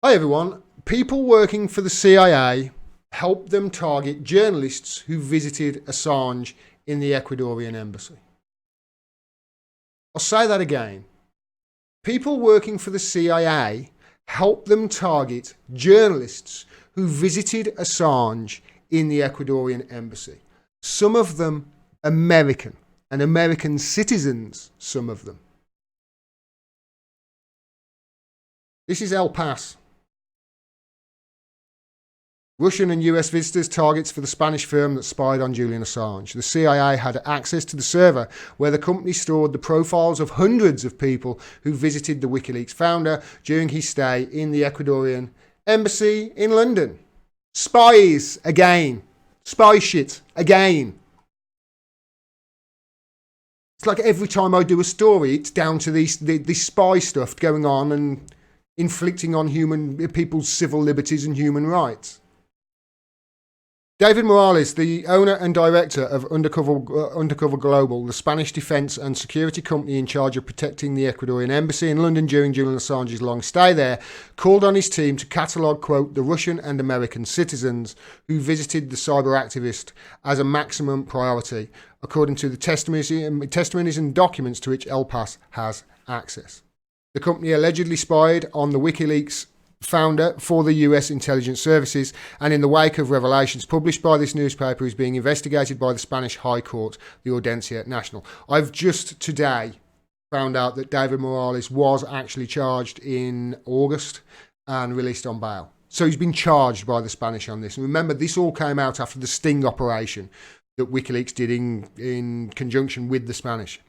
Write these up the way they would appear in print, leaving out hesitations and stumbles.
Hi everyone. People working for the CIA helped them target journalists who visited Assange in the Ecuadorian embassy. I'll say that again. People working for the CIA helped them target journalists who visited Assange in the Ecuadorian embassy. Some of them American, and American citizens, some of them. This is El Paso. Russian and US visitors targets for the Spanish firm that spied on Julian Assange. The CIA had access to the server where the company stored the profiles of hundreds of people who visited the WikiLeaks founder during his stay in the Ecuadorian embassy in London. Spies again. Spy shit again. It's like every time I do a story, it's down to this spy stuff going on and inflicting on people's civil liberties and human rights. David Morales, the owner and director of Undercover Global, the Spanish defence and security company in charge of protecting the Ecuadorian embassy in London during Julian Assange's long stay there, called on his team to catalogue, quote, the Russian and American citizens who visited the cyber activist as a maximum priority, according to the testimonies and documents to which El Paso has access. The company allegedly spied on the WikiLeaks founder for the US intelligence services, and in the wake of revelations published by this newspaper is being investigated by the Spanish High Court, the Audiencia Nacional. I've just today found out that David Morales was actually charged in August and released on bail. So he's been charged by the Spanish on this. And remember, this all came out after the sting operation that WikiLeaks did in conjunction with the Spanish.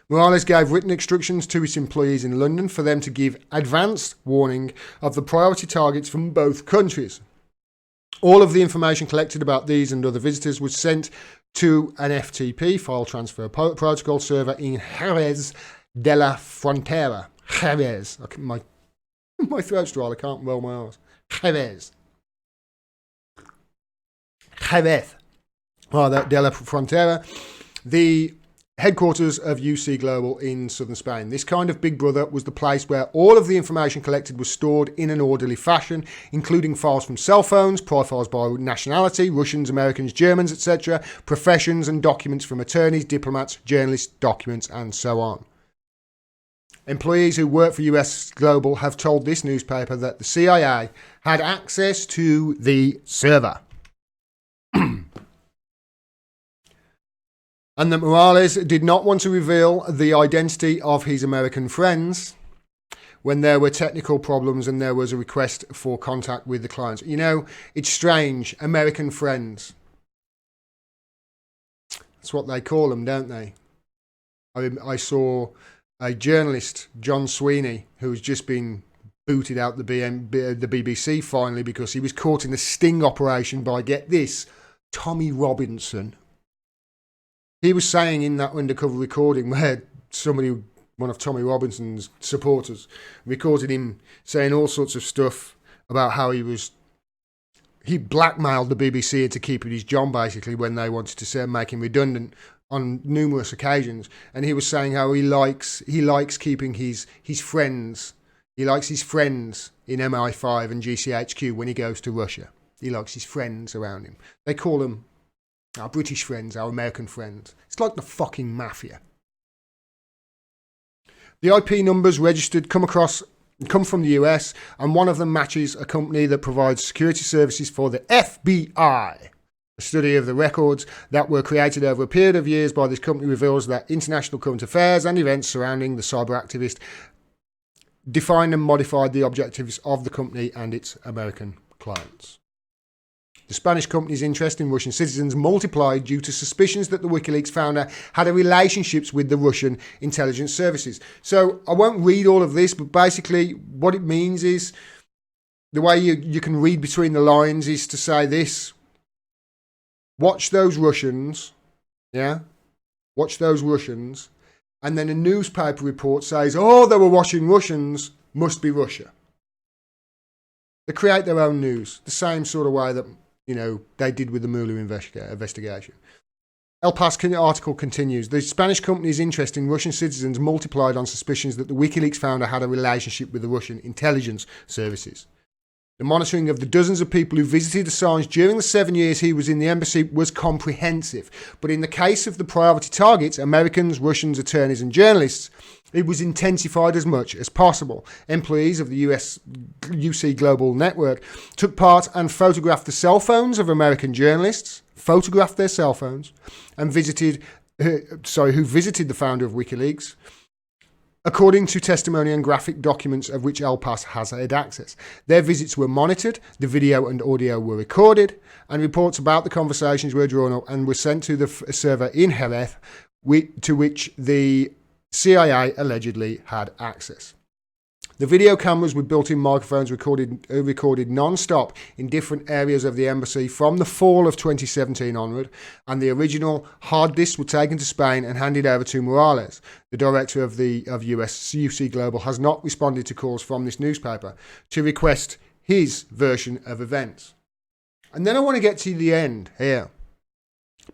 Morales gave written instructions to his employees in London for them to give advanced warning of the priority targets from both countries. All of the information collected about these and other visitors was sent to an FTP, file transfer protocol server in Jerez de la Frontera. Jerez. My throat's dry, I can't roll my R's. Jerez. Jerez. De la Frontera. The headquarters of UC Global in southern Spain. This kind of Big Brother was the place where all of the information collected was stored in an orderly fashion, including files from cell phones, profiles by nationality, Russians, Americans, Germans, etc., professions and documents from attorneys, diplomats, journalists, documents, and so on. Employees who work for US Global have told this newspaper that the CIA had access to the server. And that Morales did not want to reveal the identity of his American friends when there were technical problems and there was a request for contact with the clients. You know, it's strange. American friends. That's what they call them, don't they? I saw a journalist, John Sweeney, who has just been booted out the BBC finally because he was caught in a sting operation by, get this, Tommy Robinson. He was saying in that undercover recording where one of Tommy Robinson's supporters, recorded him saying all sorts of stuff about how he blackmailed the BBC into keeping his job basically when they wanted to make him redundant on numerous occasions. And he was saying how he likes keeping his friends. He likes his friends in MI5 and GCHQ when he goes to Russia. He likes his friends around him. They call them our British friends, our American friends. It's like the fucking mafia. The IP numbers registered come from the US, and one of them matches a company that provides security services for the FBI. A study of the records that were created over a period of years by this company reveals that international current affairs and events surrounding the cyber activist defined and modified the objectives of the company and its American clients. The Spanish company's interest in Russian citizens multiplied due to suspicions that the WikiLeaks founder had relationships with the Russian intelligence services. So I won't read all of this, but basically what it means is, the way you can read between the lines is to say this: watch those Russians, yeah? Watch those Russians. And then a newspaper report says, oh, they were watching Russians, must be Russia. They create their own news, the same sort of way that, you know, they did with the Mueller investigation. El Pas article continues. The Spanish company's interest in Russian citizens multiplied on suspicions that the WikiLeaks founder had a relationship with the Russian intelligence services. The monitoring of the dozens of people who visited Assange during the 7 years he was in the embassy was comprehensive. But in the case of the priority targets, Americans, Russians, attorneys and journalists, it was intensified as much as possible. Employees of the UC Global Network took part and photographed the cell phones of American journalists, photographed their cell phones, and who visited the founder of WikiLeaks, according to testimony and graphic documents of which El Pas has had access. Their visits were monitored, the video and audio were recorded, and reports about the conversations were drawn up and were sent to the server in Jerez, to which the CIA allegedly had access. The video cameras with built-in microphones recorded non-stop in different areas of the embassy from the fall of 2017 onward, and the original hard disks were taken to Spain and handed over to Morales. The director of US UC Global has not responded to calls from this newspaper to request his version of events. And then I want to get to the end here.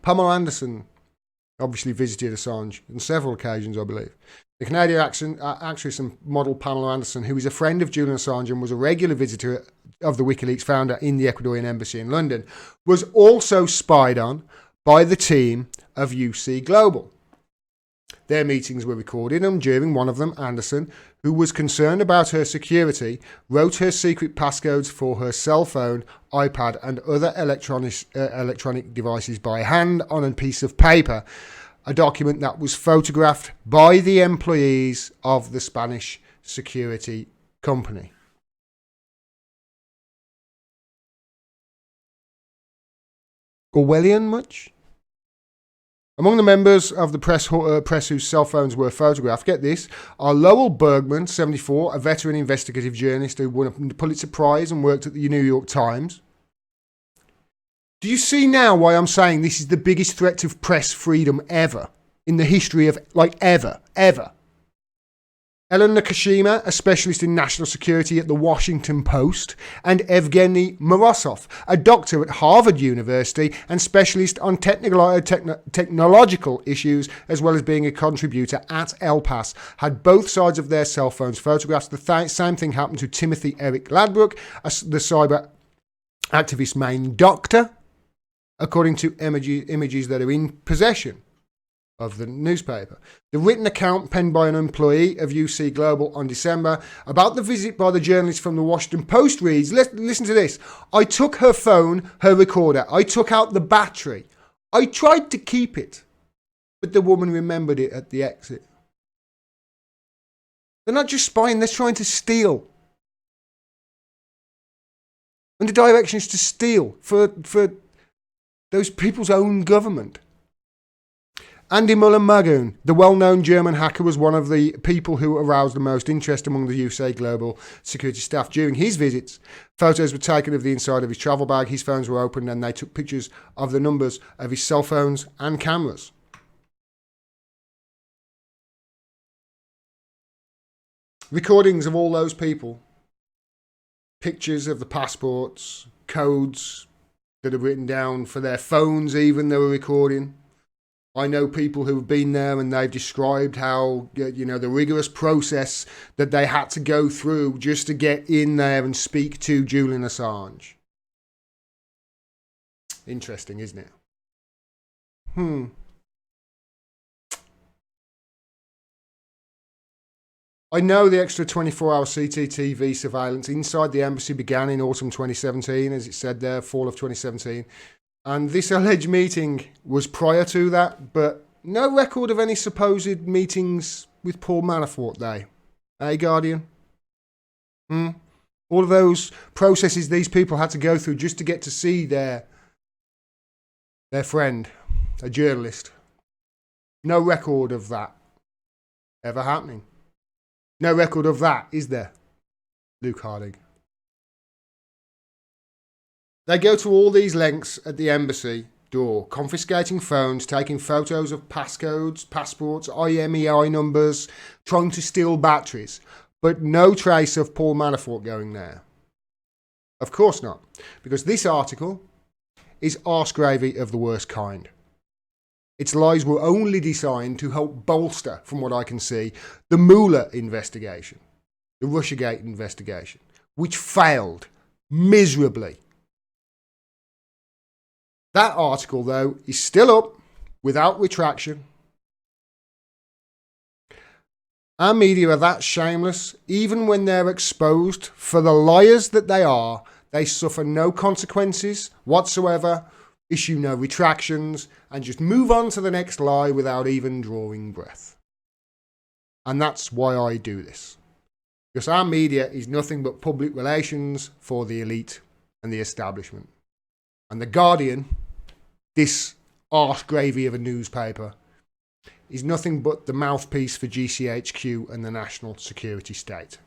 Pamela Anderson obviously visited Assange on several occasions, I believe. The Canadian actress and model Pamela Anderson, who is a friend of Julian Assange and was a regular visitor of the WikiLeaks founder in the Ecuadorian embassy in London, was also spied on by the team of UC Global. Their meetings were recorded, and during one of them, Anderson, who was concerned about her security, wrote her secret passcodes for her cell phone, iPad and other electronic devices by hand on a piece of paper, a document that was photographed by the employees of the Spanish security company. Orwellian much? Among the members of the press whose cell phones were photographed, get this, are Lowell Bergman, 74, a veteran investigative journalist who won a Pulitzer Prize and worked at the New York Times. Do you see now why I'm saying this is the biggest threat to press freedom ever? In the history of, ever. Ellen Nakashima, a specialist in national security at the Washington Post, and Evgeny Morozov, a doctor at Harvard University and specialist on technological issues, as well as being a contributor at El Pas, had both sides of their cell phones photographed. The same thing happened to Timothy Eric Ladbrokes, the cyber activist main doctor, according to images that are in possession of the newspaper. The written account penned by an employee of UC Global on December about the visit by the journalist from the Washington Post reads, listen to this, I took her phone, her recorder, I took out the battery. I tried to keep it, but the woman remembered it at the exit. They're not just spying, they're trying to steal. And the direction is to steal for those people's own government. Andy Mullen-Magoon, the well-known German hacker, was one of the people who aroused the most interest among the USA Global security staff during his visits. Photos were taken of the inside of his travel bag, his phones were opened, and they took pictures of the numbers of his cell phones and cameras. Recordings of all those people, pictures of the passports, codes that are written down for their phones even they were recording. I know people who've been there and they've described how, the rigorous process that they had to go through just to get in there and speak to Julian Assange. Interesting, isn't it? I know the extra 24-hour CCTV surveillance inside the embassy began in autumn 2017, as it said there, fall of 2017. And this alleged meeting was prior to that, but no record of any supposed meetings with Paul Manafort there. Eh, Guardian? All of those processes these people had to go through just to get to see their friend, a journalist. No record of that ever happening. No record of that, is there, Luke Harding? They go to all these lengths at the embassy door, confiscating phones, taking photos of passcodes, passports, IMEI numbers, trying to steal batteries, but no trace of Paul Manafort going there. Of course not, because this article is arse gravy of the worst kind. Its lies were only designed to help bolster, from what I can see, the Mueller investigation, the Russiagate investigation, which failed miserably. That article, though, is still up without retraction. Our media are that shameless, even when they're exposed for the liars that they are, they suffer no consequences whatsoever, issue no retractions, and just move on to the next lie without even drawing breath. And that's why I do this. Because our media is nothing but public relations for the elite and the establishment. And The Guardian, this arse gravy of a newspaper, is nothing but the mouthpiece for GCHQ and the national security state.